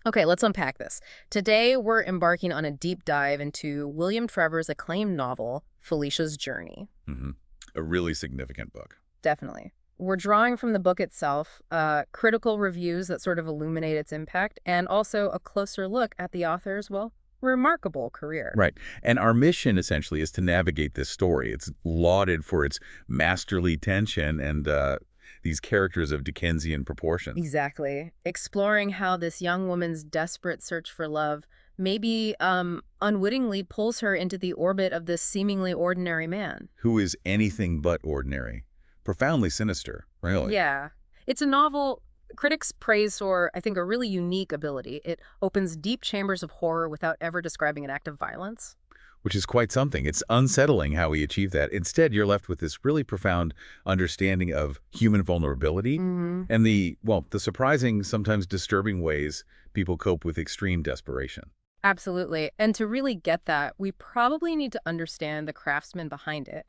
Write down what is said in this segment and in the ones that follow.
Okay, let's unpack this. Today, we're embarking on a deep dive into William Trevor's acclaimed novel, Felicia's Journey. hmm A really significant book. Definitely. We're drawing from the book itself, critical reviews that sort of illuminate its impact, and also a closer look at the author's, well, remarkable career. Right. And our mission, essentially, is to navigate this story. It's lauded for its masterly tension and these characters of Dickensian proportions. Exactly. Exploring how this young woman's desperate search for love maybe unwittingly pulls her into the orbit of this seemingly ordinary man. Who is anything but ordinary. Profoundly sinister, really. Yeah. It's a novel critics praise for, I think, a really unique ability. It opens deep chambers of horror without ever describing an act of violence. Which is quite something. It's unsettling how he achieved that. Instead, you're left with this really profound understanding of human vulnerability Hmm. and the surprising, sometimes disturbing ways people cope with extreme desperation. Absolutely. And to really get that, we probably need to understand the craftsman behind it,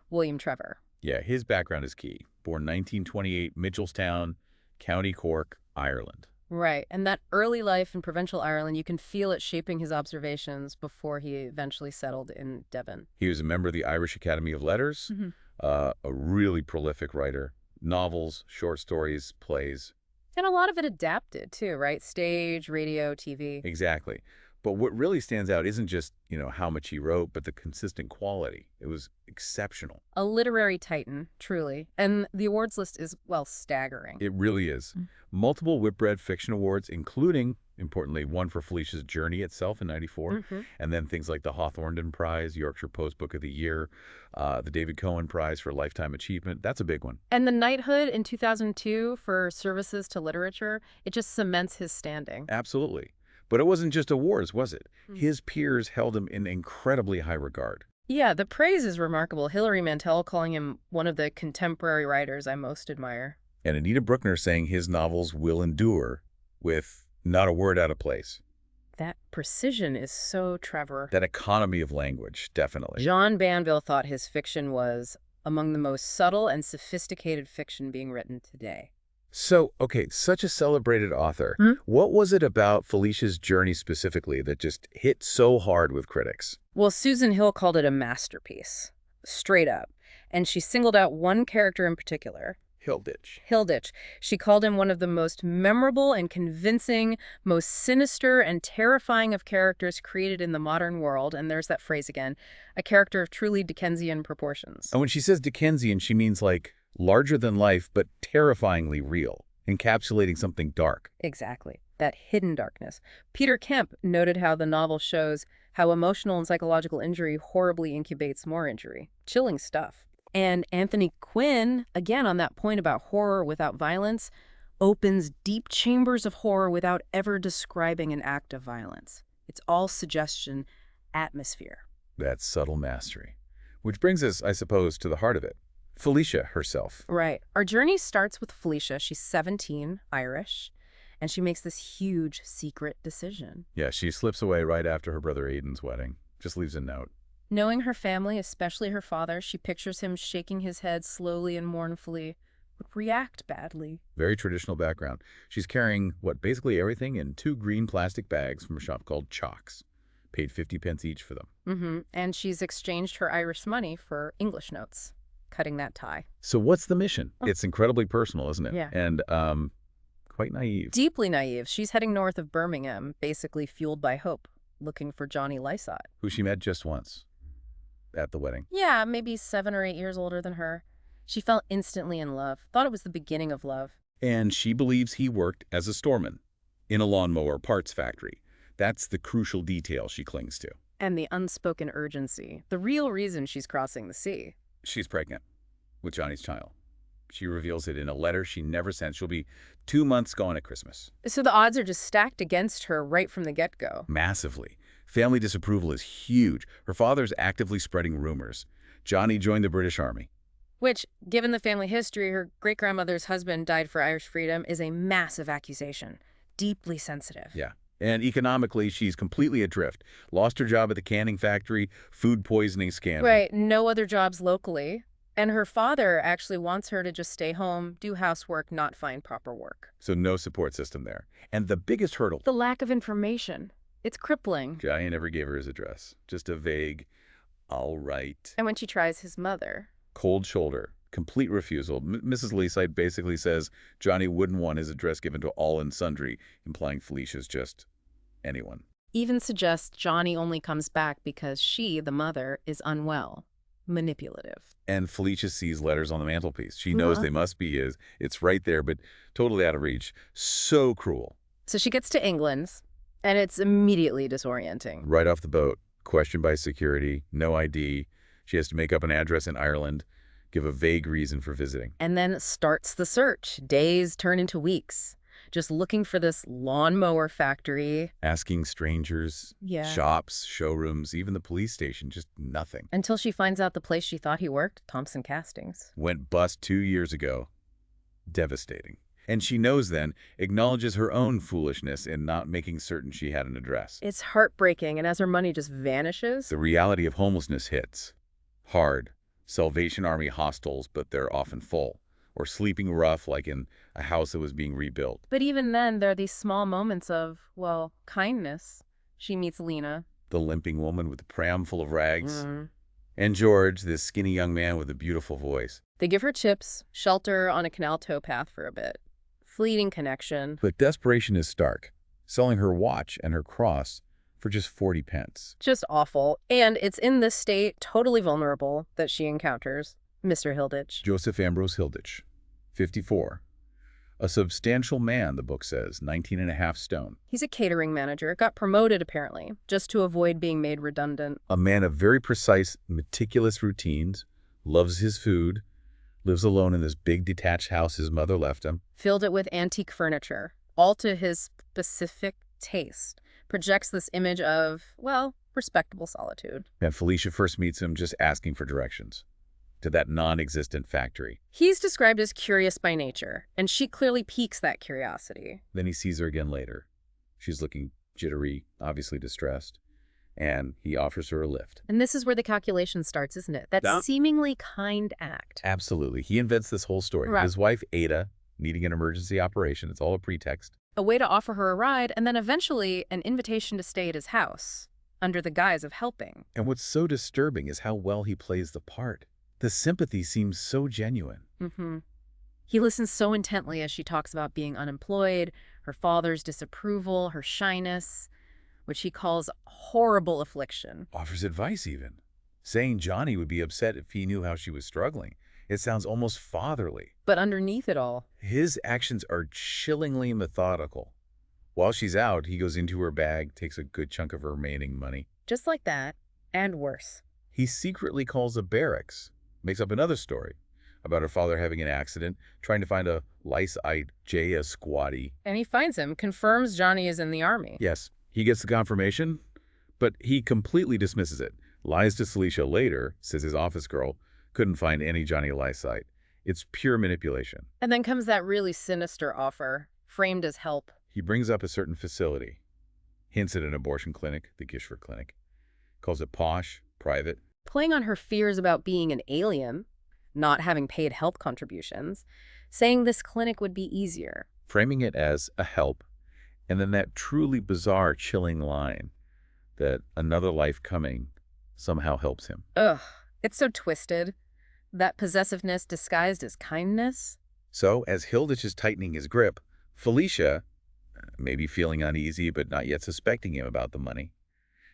William Trevor. Yeah, his background is key. Born 1928, Mitchelstown, County Cork, Ireland. Right. And that early life in provincial Ireland, you can feel it shaping his observations before he eventually settled in Devon. He was a member of the Irish Academy of Letters, Hmm. a really prolific writer. Novels, short stories, plays. And a lot of it adapted too, right? Stage, radio, TV. Exactly. But what really stands out isn't just, how much he wrote, but the consistent quality. It was exceptional. A literary titan, truly. And the awards list is, well, staggering. It really is. Mm. Multiple Whitbread Fiction Awards, including, importantly, one for Felicia's Journey itself in '94, Hmm. and then things like the Hawthornden Prize, Yorkshire Post Book of the Year, the David Cohen Prize for Lifetime Achievement. That's a big one. And the knighthood in 2002 for services to literature, it just cements his standing. Absolutely. But it wasn't just awards, was it? Mm. His peers held him in incredibly high regard. Yeah, the praise is remarkable. Hilary Mantel calling him one of the contemporary writers I most admire. And Anita Bruckner saying his novels will endure with not a word out of place. That precision is so Trevor. That economy of language, definitely. John Banville thought his fiction was among the most subtle and sophisticated fiction being written today. So, okay, such a celebrated author. Hmm? What was it about Felicia's Journey specifically that just hit so hard with critics? Well, Susan Hill called it a masterpiece, straight up. And she singled out one character in particular, Hilditch. Hilditch. She called him one of the most memorable and convincing, most sinister and terrifying of characters created in the modern world. And there's that phrase again, a character of truly Dickensian proportions. And when she says Dickensian, she means like larger than life, but terrifyingly real, encapsulating something dark. Exactly. That hidden darkness. Peter Kemp noted how the novel shows how emotional and psychological injury horribly incubates more injury. Chilling stuff. And Anthony Quinn, again on that point about horror without violence, opens deep chambers of horror without ever describing an act of violence. It's all suggestion, atmosphere. That's subtle mastery. Which brings us, I suppose, to the heart of it. Felicia herself. Right. Our journey starts with Felicia. She's 17, Irish, and she makes this huge secret decision. Yeah, she slips away right after her brother Aidan's wedding. Just leaves a note. Knowing her family, especially her father, she pictures him shaking his head slowly and mournfully, would react badly. Very traditional background. She's carrying, basically everything in 2 green plastic bags from a shop called Chalks. Paid 50 pence each for them. And she's exchanged her Irish money for English notes, cutting that tie. So what's the mission? Oh. It's incredibly personal, isn't it? Yeah. And quite naive. Deeply naive. She's heading north of Birmingham, basically fueled by hope, looking for Johnny Lysott. Who she met just once at the wedding. Yeah, maybe 7 or 8 years older than her. She fell instantly in love, thought it was the beginning of love. And she believes he worked as a storeman in a lawnmower parts factory. That's the crucial detail she clings to. And the unspoken urgency, the real reason she's crossing the sea. She's pregnant with Johnny's child. She reveals it in a letter she never sent. She'll be 2 months gone at Christmas. So the odds are just stacked against her right from the get-go. Massively. Family disapproval is huge. Her father's actively spreading rumors. Johnny joined the British Army. Which, given the family history, her great-grandmother's husband died for Irish freedom, is a massive accusation. Deeply sensitive. Yeah. And economically, she's completely adrift. Lost her job at the canning factory, food poisoning scandal. Right, no other jobs locally. And her father actually wants her to just stay home, do housework, not find proper work. So no support system there. And the biggest hurdle, The lack of information. It's crippling. Jai never gave her his address. Just a vague, all right. And when she tries his mother, Cold shoulder. Complete refusal. Mrs. Leaside basically says Johnny wouldn't want his address given to all and sundry, implying Felicia's just anyone. even suggests Johnny only comes back because she, the mother, is unwell. Manipulative. And Felicia sees letters on the mantelpiece. She knows they must be his. It's right there, but totally out of reach. So cruel. So she gets to England's, and it's immediately disorienting. Right off the boat, questioned by security, no ID. She has to make up an address in Ireland, give a vague reason for visiting. And then starts the search. Days turn into weeks. Just looking for this lawnmower factory. Asking strangers, Yeah. shops, showrooms, even the police station, just nothing. Until she finds out the place she thought he worked, Thompson Castings. Went bust 2 years ago. Devastating. And she knows then, acknowledges her own foolishness in not making certain she had an address. It's heartbreaking, and as her money just vanishes... The reality of homelessness hits. Hard. Salvation Army hostels, but they're often full. Or sleeping rough like in a house that was being rebuilt. But even then, there are these small moments of, well, kindness. She meets Lena. The limping woman with the pram full of rags. And George, this skinny young man with a beautiful voice. They give her chips, shelter on a canal towpath for a bit. Fleeting connection. But desperation is stark, selling her watch and her cross for just 40 pence. Just awful. And it's in this state, totally vulnerable, that she encounters Mr. Hilditch. Joseph Ambrose Hilditch, 54. A substantial man, the book says, 19.5 stone. He's a catering manager, got promoted apparently, just to avoid being made redundant. A man of very precise, meticulous routines, loves his food, lives alone in this big detached house his mother left him. Filled it with antique furniture, all to his specific taste. Projects this image of, well, respectable solitude. And Felicia first meets him just asking for directions to that non-existent factory. He's described as curious by nature, and she clearly piques that curiosity. Then he sees her again later. She's looking jittery, obviously distressed, and he offers her a lift. And this is where the calculation starts, isn't it? That seemingly kind act. Absolutely. He invents this whole story. Right. His wife, Ada, needing an emergency operation. It's all a pretext. A way to offer her a ride, and then eventually an invitation to stay at his house, under the guise of helping. And what's so disturbing is how well he plays the part. The sympathy seems so genuine. He listens so intently as she talks about being unemployed, her father's disapproval, her shyness, which he calls horrible affliction. Offers advice even. Saying Johnny would be upset if he knew how she was struggling. It sounds almost fatherly. But underneath it all, His actions are chillingly methodical. While she's out, he goes into her bag, takes a good chunk of her remaining money. just like that, and worse. He secretly calls a barracks, makes up another story about her father having an accident, trying to find a lice-eyed Jaya squatty. And he finds him, confirms Johnny is in the army. Yes, he gets the confirmation, but he completely dismisses it. Lies to Felicia later, says his office girl couldn't find any Johnny Lysite. It's pure manipulation. And then comes that really sinister offer, framed as help. He brings up a certain facility, hints at an abortion clinic, the Gishford Clinic, calls it posh, private. Playing on her fears about being an alien, not having paid health contributions, saying this clinic would be easier. Framing it as a help, and then that truly bizarre, chilling line that another life coming somehow helps him. Ugh, it's so twisted. That possessiveness disguised as kindness. So, as Hilditch is tightening his grip, Felicia, maybe feeling uneasy but not yet suspecting him about the money,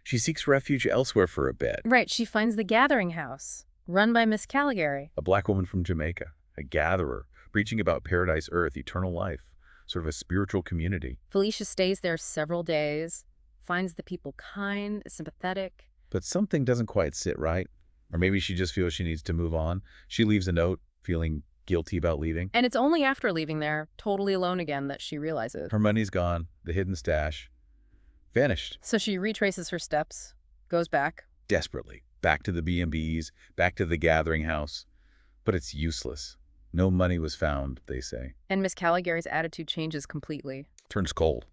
she seeks refuge elsewhere for a bit. Right, she finds the Gathering House, run by Miss Caligari. A black woman from Jamaica, a gatherer, preaching about paradise earth, eternal life, sort of a spiritual community. Felicia stays there several days, finds the people kind, sympathetic. But something doesn't quite sit right. Or maybe she just feels she needs to move on. She leaves a note, feeling guilty about leaving. And it's only after leaving there, totally alone again, that she realizes. Her money's gone, the hidden stash, vanished. So she retraces her steps, goes back. Desperately. Back to the B&Bs, back to the Gathering House. But it's useless. No money was found, they say. And Miss Caligari's attitude changes completely. Turns cold.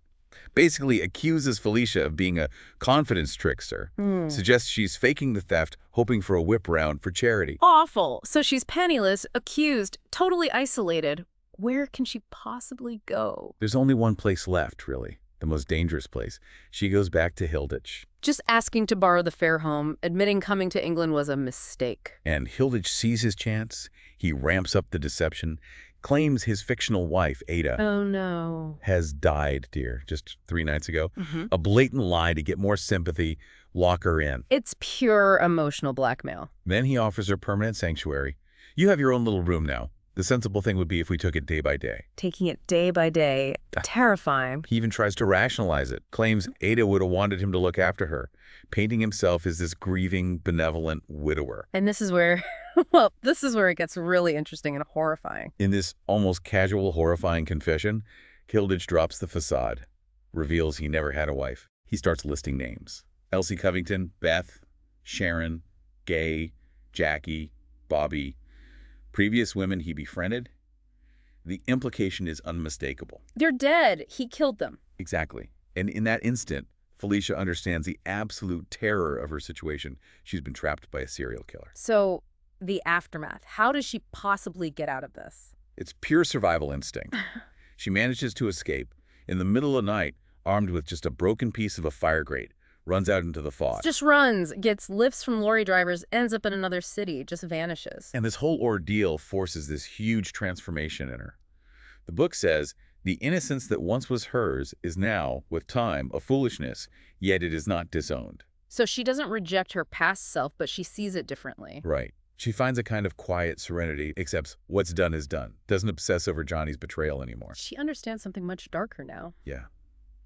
Basically accuses Felicia of being a confidence trickster, Hmm. suggests she's faking the theft, hoping for a whip round for charity. Awful. So she's penniless, accused, totally isolated. Where can she possibly go? There's only one place left, really, the most dangerous place. She goes back to Hilditch. Just asking to borrow the fair home, admitting coming to England was a mistake. And Hilditch sees his chance. He ramps up the deception, claims his fictional wife, Ada, Oh, no. has died, dear, just 3 nights ago. Mm-hmm. A blatant lie to get more sympathy, lock her in. It's pure emotional blackmail. Then he offers her permanent sanctuary. You have your own little room now. The sensible thing would be if we took it day by day. Taking it day by day. Terrifying. He even tries to rationalize it, claims Ada would have wanted him to look after her, painting himself as this grieving, benevolent widower. And this is where, well, this is where it gets really interesting and horrifying. In this almost casual, horrifying confession, Hilditch drops the facade, reveals he never had a wife. He starts listing names. Elsie Covington, Beth, Sharon, Gay, Jackie, Bobby. Previous women he befriended. The implication is unmistakable. They're dead. He killed them. Exactly. And in that instant, Felicia understands the absolute terror of her situation. She's been trapped by a serial killer. So, the aftermath. How does she possibly get out of this? It's pure survival instinct. She manages to escape. In the middle of the night, armed with just a broken piece of a fire grate, runs out into the fog. Just runs, gets lifts from lorry drivers, ends up in another city, just vanishes. And this whole ordeal forces this huge transformation in her. The book says, the innocence that once was hers is now, with time, a foolishness, yet it is not disowned. So she doesn't reject her past self, but she sees it differently. Right. She finds a kind of quiet serenity, accepts what's done is done, doesn't obsess over Johnny's betrayal anymore. She understands something much darker now. Yeah.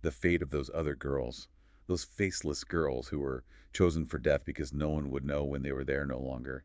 The fate of those other girls. Those faceless girls who were chosen for death because no one would know when they were there no longer.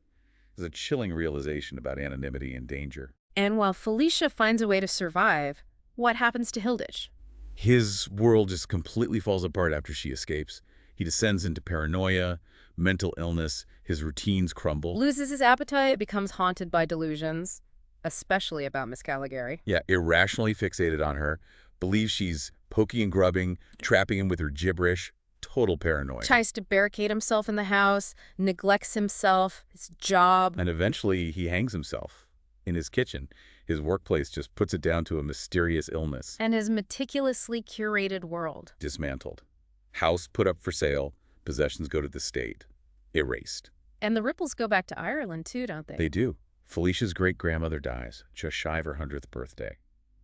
There's a chilling realization about anonymity and danger. And while Felicia finds a way to survive, what happens to Hilditch? His world just completely falls apart after she escapes. He descends into paranoia, mental illness, his routines crumble. Loses his appetite, becomes haunted by delusions, especially about Miss Caligari. Yeah, irrationally fixated on her, believes she's poking and grubbing, trapping him with her gibberish. Total paranoia. Tries to barricade himself in the house, neglects himself, his job. And eventually he hangs himself in his kitchen. His workplace just puts it down to a mysterious illness. And his meticulously curated world. Dismantled. House put up for sale. Possessions go to the state. Erased. And the ripples go back to Ireland too, don't they? They do. Felicia's great-grandmother dies, just shy of her 100th birthday.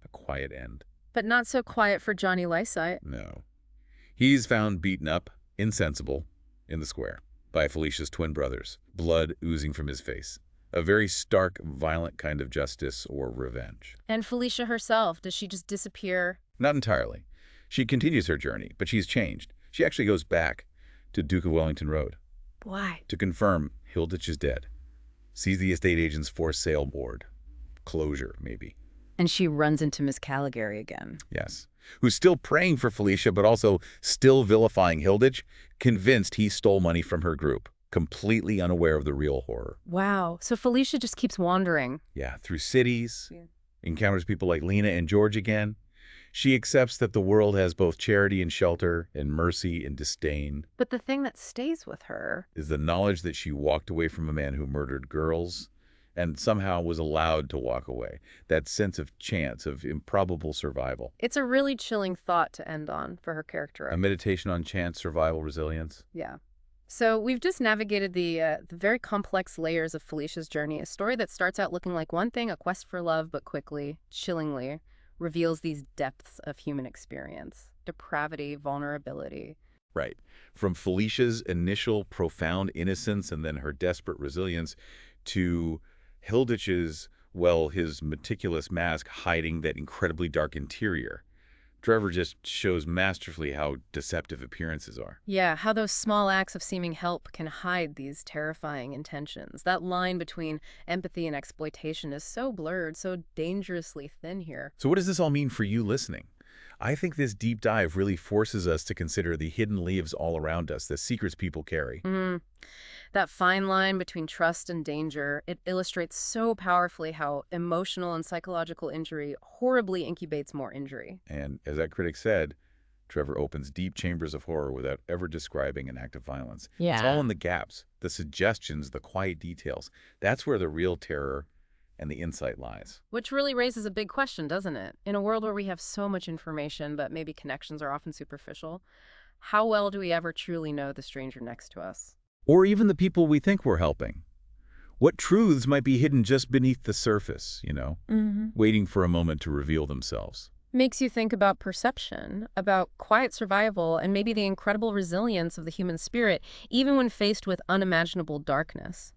A quiet end. But not so quiet for Johnny Lysite. No. He's found beaten up, insensible, in the square by Felicia's twin brothers, blood oozing from his face. A very stark, violent kind of justice or revenge. And Felicia herself, does she just disappear? Not entirely. She continues her journey, but she's changed. She actually goes back to Duke of Wellington Road Why? to confirm Hilditch is dead. Sees the estate agent's for sale board. Closure, maybe. And she runs into Miss Caligari again. Yes. Who's still praying for Felicia, but also still vilifying Hilditch, convinced he stole money from her group, completely unaware of the real horror. Wow. So Felicia just keeps wandering. Yeah, through cities, Yeah. encounters people like Lena and George again. She accepts that the world has both charity and shelter, and mercy and disdain. But the thing that stays with her Is the knowledge that she walked away from a man who murdered girls and somehow was allowed to walk away. That sense of chance, of improbable survival. It's a really chilling thought to end on for her character A arc. meditation on chance, survival, resilience. Yeah. So we've just navigated the very complex layers of Felicia's journey, a story that starts out looking like one thing, a quest for love, but quickly, chillingly, reveals these depths of human experience, depravity, vulnerability. Right. From Felicia's initial profound innocence and then her desperate resilience to Hilditch's, well, his meticulous mask hiding that incredibly dark interior. Trevor just shows masterfully how deceptive appearances are. Yeah, how those small acts of seeming help can hide these terrifying intentions. That line between empathy and exploitation is so blurred, so dangerously thin here. So what does this all mean for you listening? I think this deep dive really forces us to consider the hidden lives all around us, the secrets people carry. That fine line between trust and danger, it illustrates so powerfully how emotional and psychological injury horribly incubates more injury. And as that critic said, Trevor opens deep chambers of horror without ever describing an act of violence. It's all Yeah. in the gaps, the suggestions, the quiet details. That's where the real terror and the insight lies. Which really raises a big question, doesn't it? In a world where we have so much information, but maybe connections are often superficial, how well do we ever truly know the stranger next to us? Or even the people we think we're helping. What truths might be hidden just beneath the surface, waiting for a moment to reveal themselves? Makes you think about perception, about quiet survival, and maybe the incredible resilience of the human spirit, even when faced with unimaginable darkness.